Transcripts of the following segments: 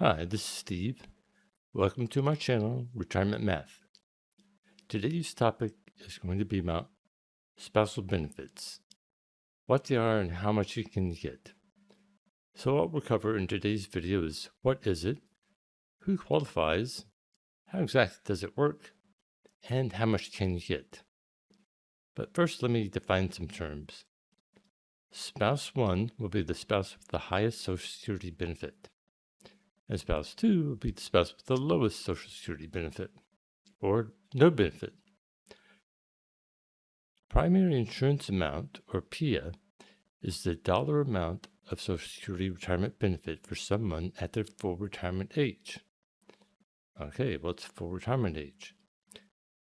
Hi, this is Steve. Welcome to my channel, Retirement Math. Today's topic is going to be about spousal benefits, what they are and how much you can get. So what we'll cover in today's video is what is it, who qualifies, how exactly does it work, and how much can you get. But first, let me define some terms. Spouse 1 will be the spouse with the highest Social Security benefit, and spouse 2 will be the spouse with the lowest Social Security benefit, or no benefit. Primary insurance amount, or PIA, is the dollar amount of Social Security retirement benefit for someone at their full retirement age. Okay, what's full retirement age?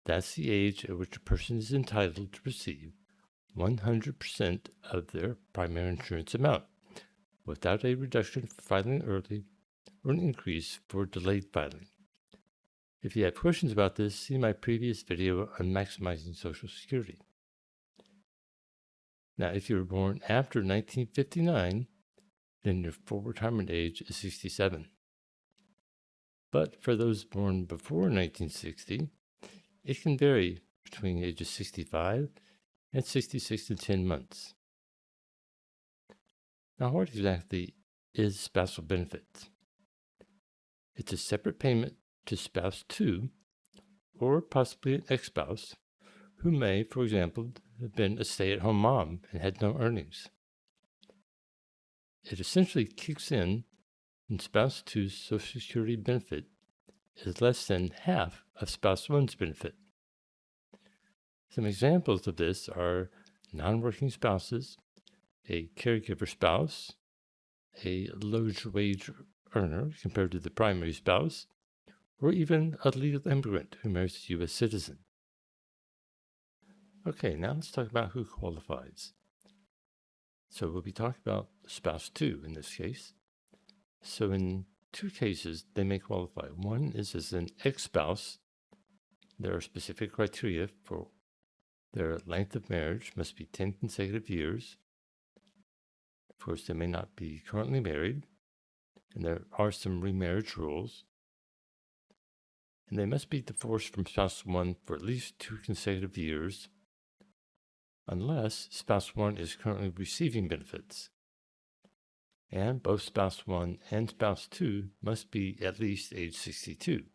That's the age at which a person is entitled to receive 100% of their primary insurance amount, without a reduction for filing early or an increase for delayed filing. If you have questions about this, see my previous video on maximizing Social Security. Now, if you were born after 1959, then your full retirement age is 67. But for those born before 1960, it can vary between ages 65 and 66 and 10 months. Now, what exactly is spousal benefits? It's a separate payment to spouse 2, or possibly an ex-spouse, who may, for example, have been a stay-at-home mom and had no earnings. It essentially kicks in when spouse 2's Social Security benefit is less than half of spouse 1's benefit. Some examples of this are non-working spouses, a caregiver spouse, a low-wage earner compared to the primary spouse, or even a legal immigrant who marries a U.S. citizen. Okay, now let's talk about who qualifies. So we'll be talking about spouse 2 in this case. So in two cases, they may qualify. One is as an ex-spouse. There are specific criteria for their length of marriage, must be 10 consecutive years. Of course, they may not be currently married, and there are some remarriage rules. And they must be divorced from spouse 1 for at least 2 consecutive years, unless spouse 1 is currently receiving benefits. And both spouse 1 and spouse 2 must be at least age 62.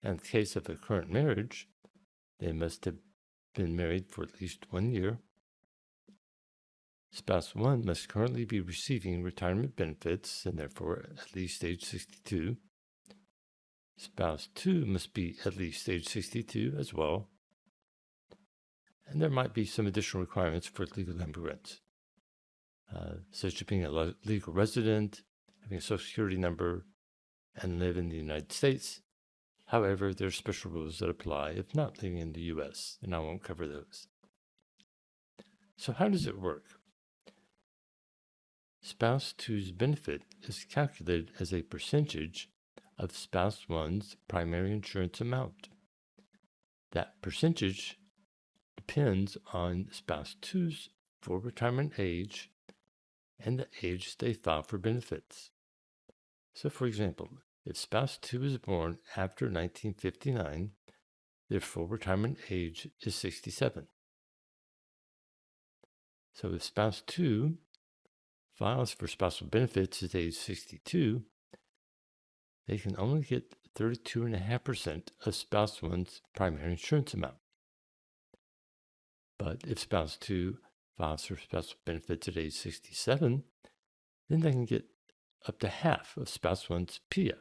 In the case of a current marriage, they must have been married for at least 1 year. Spouse 1 must currently be receiving retirement benefits and therefore at least age 62. Spouse 2 must be at least age 62 as well. And there might be some additional requirements for legal immigrants, such as being a legal resident, having a Social Security number, and live in the United States. However, there are special rules that apply if not living in the U.S., and I won't cover those. So how does it work? Spouse 2's benefit is calculated as a percentage of spouse 1's primary insurance amount. That percentage depends on spouse 2's full retirement age and the age they file for benefits. So, for example, if spouse 2 is born after 1959, their full retirement age is 67. So if spouse 2 files for spousal benefits at age 62, they can only get 32.5% of spouse 1's primary insurance amount. But if spouse 2 files for spousal benefits at age 67, then they can get up to half of spouse 1's PIA.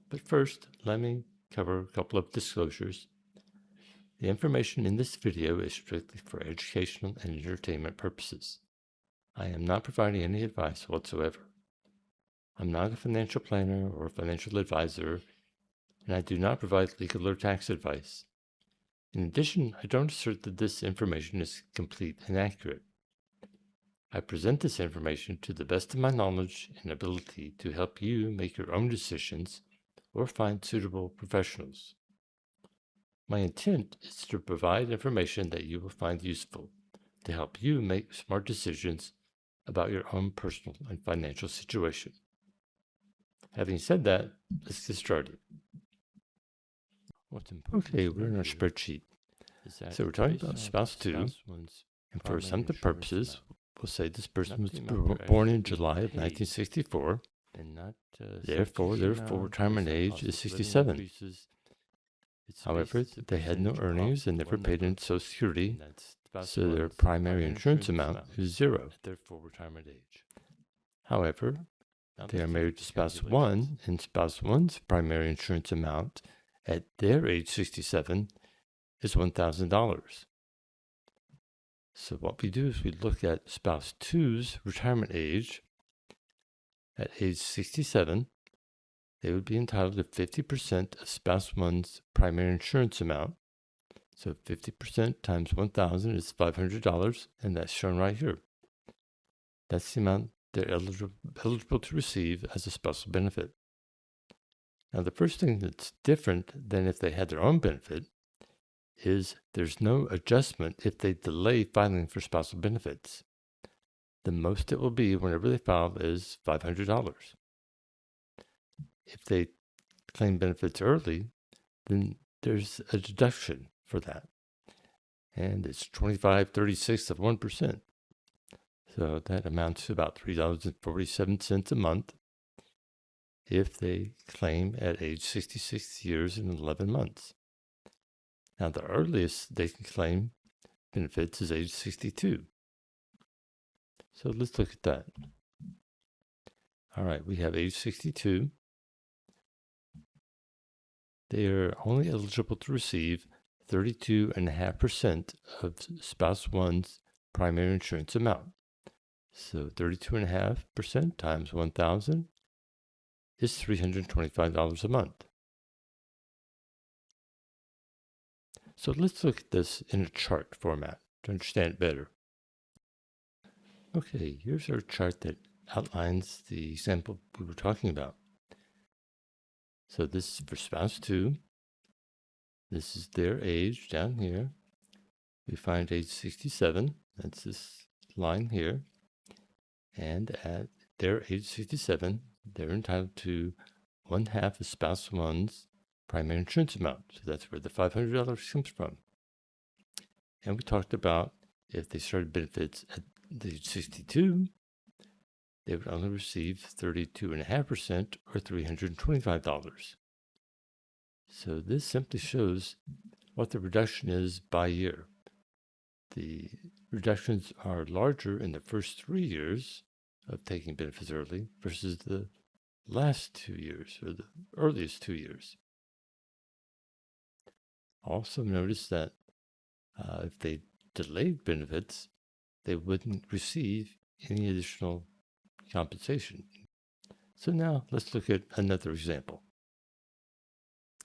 But first, let me cover a couple of disclosures. The information in this video is strictly for educational and entertainment purposes. I am not providing any advice whatsoever. I'm not a financial planner or a financial advisor, and I do not provide legal or tax advice. In addition, I don't assert that this information is complete and accurate. I present this information to the best of my knowledge and ability to help you make your own decisions or find suitable professionals. My intent is to provide information that you will find useful to help you make smart decisions about your own personal and financial situation. Having said that, let's get started. Okay, we're in our spreadsheet. So we're talking about spouse 2, and for assumptive purposes, we'll say this person was born in July of 1964. Therefore, their full retirement age is 67. However, they had no earnings and never paid into Social Security, so their primary insurance amount is 0. However, they are married to spouse 1, and spouse 1's primary insurance amount at their age 67 is $1,000. So what we do is we look at spouse 2's retirement age. At age 67, they would be entitled to 50% of spouse 1's primary insurance amount. So 50% times $1,000 is $500, and that's shown right here. That's the amount they're eligible to receive as a spousal benefit. Now, the first thing that's different than if they had their own benefit is there's no adjustment if they delay filing for spousal benefits. The most it will be whenever they file is $500. If they claim benefits early, then there's a deduction for that, and it's 25/36 of 1%. So that amounts to about $3.47 a month if they claim at age 66 years and 11 months. Now, the earliest they can claim benefits is age 62. So let's look at that. All right, we have age 62. They are only eligible to receive 32.5% of spouse 1's primary insurance amount. So 32.5% times 1,000 is $325 a month. So let's look at this in a chart format to understand it better. Okay, here's our chart that outlines the example we were talking about. So this is for spouse 2. This is their age down here. We find age 67. That's this line here. And at their age 67, they're entitled to 1/2 of spouse 1's primary insurance amount. So that's where the $500 comes from. And we talked about if they started benefits at age 62, they would only receive 32.5% or $325. So this simply shows what the reduction is by year. The reductions are larger in the first 3 years of taking benefits early versus the last 2 years or the earliest 2 years. Also notice that if they delayed benefits, they wouldn't receive any additional compensation. So now let's look at another example.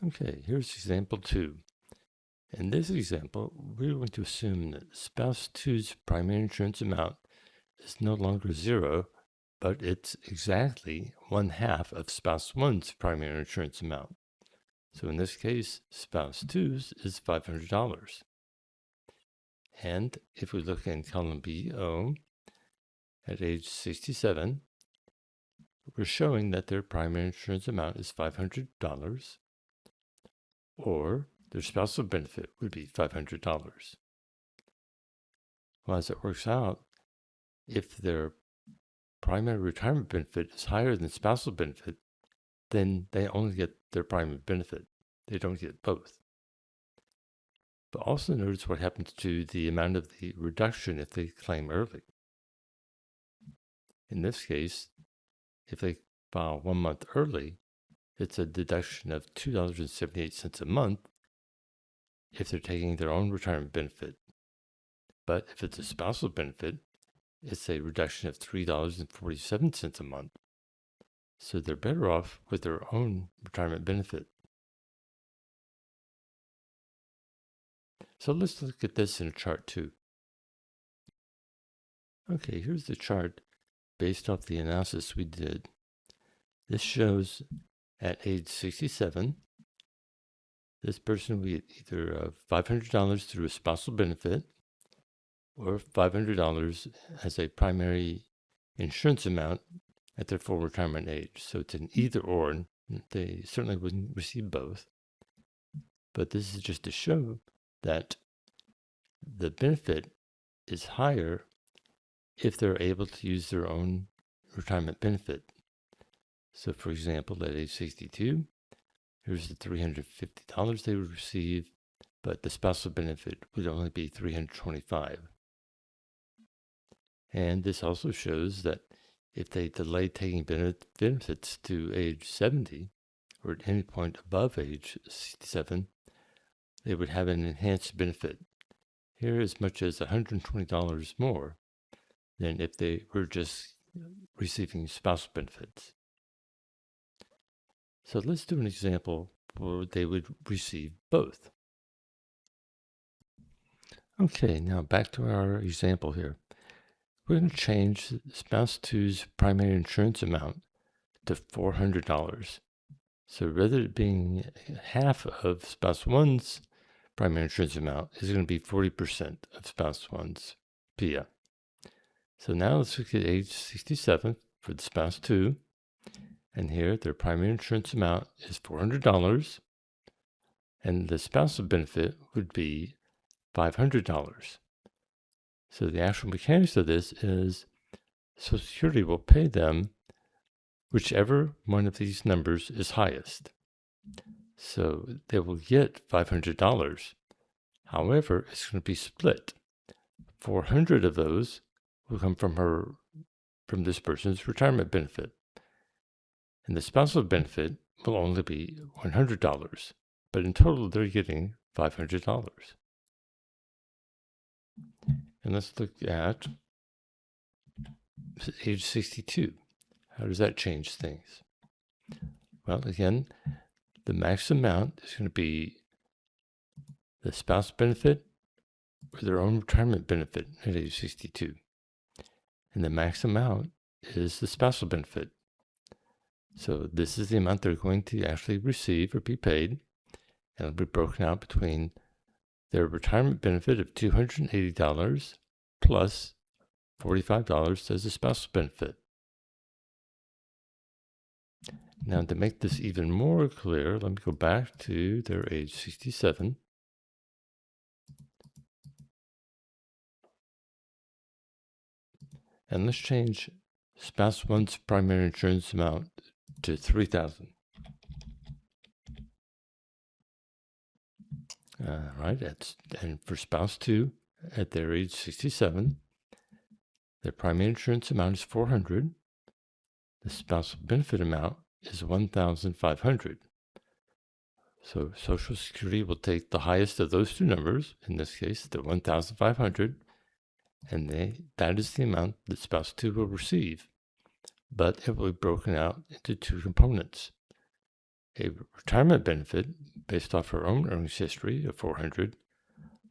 Okay, here's example 2. In this example, we're going to assume that spouse 2's primary insurance amount is no longer 0, but it's exactly 1/2 of spouse 1's primary insurance amount. So in this case, spouse 2's is $500. And if we look in column BO, at age 67, we're showing that their primary insurance amount is $500, or their spousal benefit would be $500. Well, as it works out, if their primary retirement benefit is higher than spousal benefit, then they only get their primary benefit. They don't get both. But also notice what happens to the amount of the reduction if they claim early. In this case, if they file 1 month early, it's a deduction of $2.78 a month if they're taking their own retirement benefit. But if it's a spousal benefit, it's a reduction of $3.47 a month. So they're better off with their own retirement benefit. So let's look at this in a chart too. Okay, here's the chart based off the analysis we did. This shows at age 67, this person will get either $500 through a spousal benefit or $500 as a primary insurance amount at their full retirement age. So it's an either or, and they certainly wouldn't receive both. But this is just to show that the benefit is higher if they're able to use their own retirement benefit. So for example, at age 62, here's the $350 they would receive, but the spousal benefit would only be $325. And this also shows that if they delay taking benefits to age 70, or at any point above age 67, they would have an enhanced benefit, here as much as $120 more than if they were just receiving spousal benefits. So let's do an example where they would receive both. Okay, now back to our example here. We're going to change spouse 2's primary insurance amount to $400. So rather than being half of spouse 1's primary insurance amount, is going to be 40% of spouse 1's PIA. So now let's look at age 67 for the spouse 2. And here their primary insurance amount is $400. And the spousal benefit would be $500. So the actual mechanics of this is Social Security will pay them whichever one of these numbers is highest. So they will get $500. However, it's going to be split. 400 of those will come from this person's retirement benefit. And the spousal benefit will only be $100. But in total, they're getting $500. And let's look at age 62. How does that change things? Well, again, the max amount is going to be the spouse benefit or their own retirement benefit at age 62. And the max amount is the spousal benefit. So this is the amount they're going to actually receive or be paid. And it'll be broken out between their retirement benefit of $280 plus $45 as a spousal benefit. Now, to make this even more clear, let me go back to their age 67. And let's change spouse 1's primary insurance amount to $3,000. Right, and for spouse 2, at their age 67, their primary insurance amount is $400. The spousal benefit amount is $1,500. So Social Security will take the highest of those two numbers, in this case, the $1,500, and that is the amount that spouse 2 will receive. But it will be broken out into two components. A retirement benefit based off her own earnings history of $400,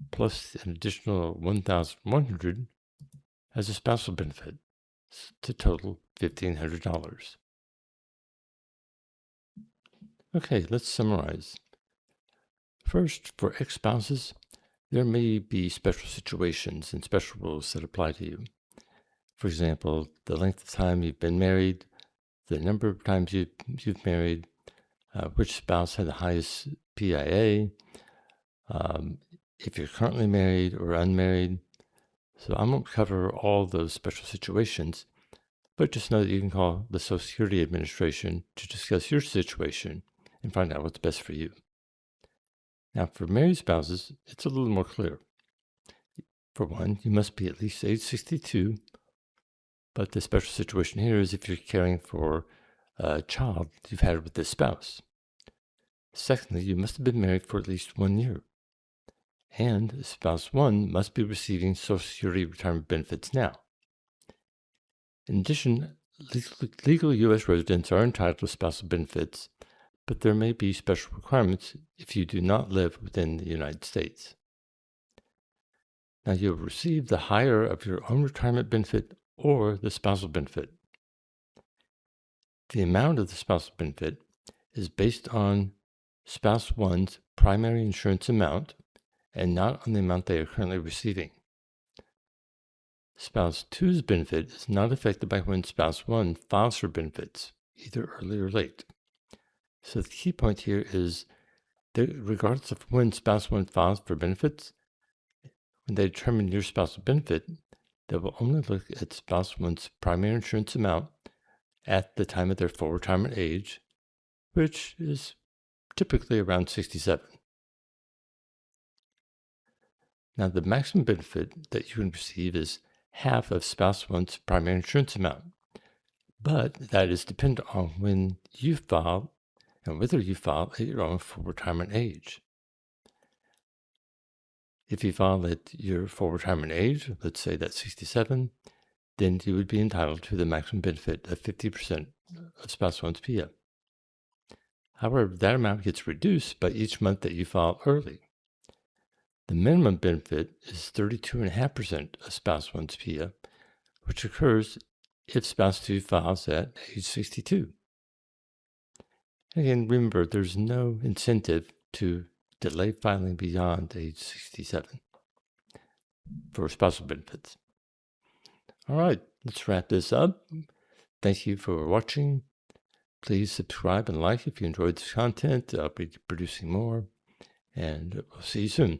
plus an additional $1,100 as a spousal benefit, to total $1,500. Okay, let's summarize. First, for ex-spouses, there may be special situations and special rules that apply to you. For example, the length of time you've been married, the number of times you've married, which spouse had the highest PIA, if you're currently married or unmarried. So I won't cover all those special situations, but just know that you can call the Social Security Administration to discuss your situation and find out what's best for you. Now, for married spouses, it's a little more clear. For one, you must be at least age 62, but the special situation here is if you're caring for a child you've had with this spouse. Secondly, you must have been married for at least 1 year. And spouse 1 must be receiving Social Security retirement benefits now. In addition, legal U.S. residents are entitled to spousal benefits, but there may be special requirements if you do not live within the United States. Now, you'll receive the higher of your own retirement benefit or the spousal benefit. The amount of the spousal benefit is based on spouse 1's primary insurance amount and not on the amount they are currently receiving. Spouse 2's benefit is not affected by when Spouse 1 files for benefits, either early or late. So the key point here is that regardless of when Spouse 1 files for benefits, when they determine your spousal benefit, they will only look at Spouse 1's primary insurance amount at the time of their full retirement age, which is typically around 67. Now, the maximum benefit that you can receive is half of Spouse 1's primary insurance amount, but that is dependent on when you file and whether you file at your own full retirement age. If you file at your full retirement age, let's say that's 67, then you would be entitled to the maximum benefit of 50% of Spouse 1's PF. However, that amount gets reduced by each month that you file early. The minimum benefit is 32.5% of Spouse 1's PF, which occurs if Spouse 2 files at age 62. Again, remember, there's no incentive to delay filing beyond age 67 for spousal benefits. All right, let's wrap this up. Thank you for watching. Please subscribe and like if you enjoyed this content. I'll be producing more, and we'll see you soon.